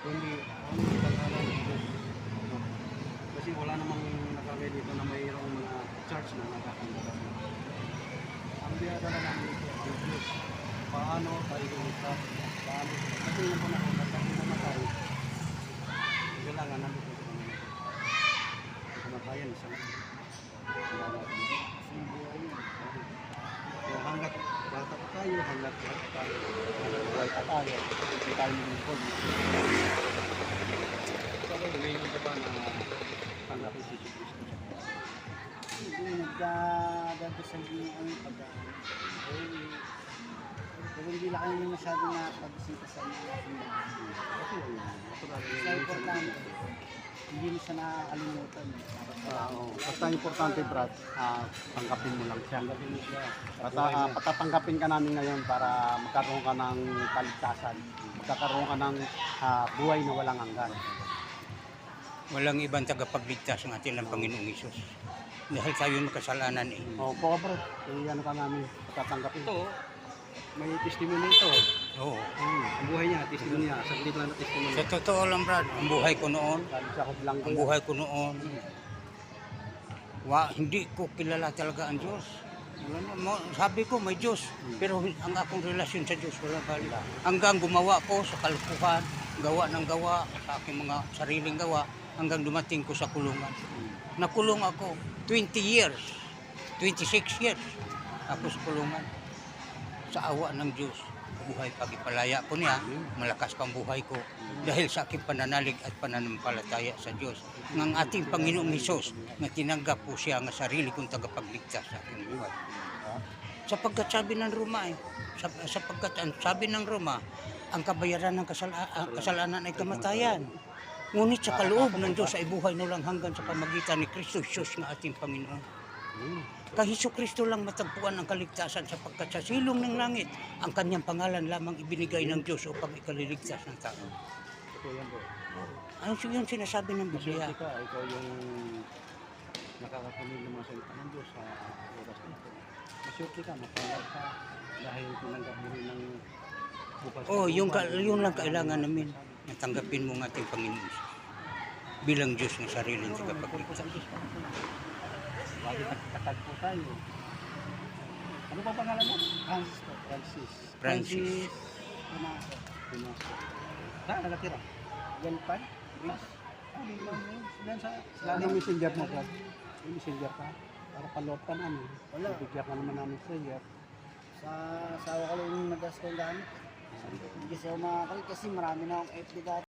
Kundi ano yung pag-alam ng Diyos. Kasi wala namang nakalagay dito na mayroong mga church na nagkakandalas na. Ang biyada na namin ito ang Diyos. Paano tayo lumitas? Paano? Kasi yung panahon na tayo namatay, kailangan nandito sa mga natin. Ang kamatayan, isa na. So hanggat bata pa tayo, hanggat buhay pa tayo, buhay pa tayo, hindi tayo lingkod. Sabi, ngayon ka ba na tanggapin si Jesus Cristo? Hindi nagdadasal din ang pag-aaral. Pero hindi lang kami masyado nakapag-isita sa mga simbahan. Kasi yun, natural Basta importante, hindi mo siya nakakalimutan. basta importante, Brad, tanggapin mo lang siya. Tanggapin mo siya. Patatanggapin ka namin ngayon para magkaroon ka ng kaligtasan. Magkakaroon ka ng buhay na walang hanggan. Walang ibang tagapagligtas ng ating ng Panginoong Hesus. Dahil tayo makasalanan eh. Opo, bro. Ano ka namin tatanggapin. Ito, may testimony ito. Oo. Ang buhay niya, testimony niya. Saglit lang na testimony. Sa totoo lang, Brad, ang buhay ko noon, Lang ang buhay ko noon, hindi ko kilala talaga ang Diyos. Sabi ko may Diyos, pero ang akong relasyon sa Diyos wala bali. Hanggang gumawa ko sa kalukuhan, gawa ng gawa, sa aking mga sariling gawa, hanggang dumating ko sa kulungan. Nakulong ako 20 years, 26 years ako sa kulungan. Sa awa ng Diyos, buhay pagipalaya ko niya, malakas pang buhay ko dahil sa aking pananalig at pananampalataya sa Diyos. Ng ating Panginoong Hesus na tinanggap po siya ng sarili kong tagapagligtas sa aking buhay. Sapagkat sabi ng Roma sabi ng Roma, ang kabayaran ng kasalanan ay kamatayan. Ngunit sa kaloob ng Diyos ay buhay na lang hanggang sa pamagitan ni Kristo Jesus na ating Panginoon. Kay Jesucristo lang matagpuan ang kaligtasan sapagkat sa silong ng langit ang kanyang pangalan lamang ibinigay ng Diyos upang ikaliligtas ng tao. Ito yan, bro. Ano yung sinasabi ng Biblia? Maswerte ka, ikaw yung nakakakunin ng mga salita ng Diyos sa oras na ito. Maswerte ka, mapangal ka dahil tinanggap mo rin ng bukas. Yung lang kailangan namin natanggapin mo ng ating Panginoon bilang Diyos ng sariling tagapagligtas. Bakit nagtatagpo tayo? Ano pa pangalan mo? Francis po. Francis. Punaso. Saan nakatira? Galpan? Lalo messenger mo, Brad. May messenger ka. Para palot ka namin. Wala. Bigyan ka naman namin messenger. Sa asawa ko lang yung madalas kong gamit. Hindi kasi ako makakalit kasi marami na akong FB dati.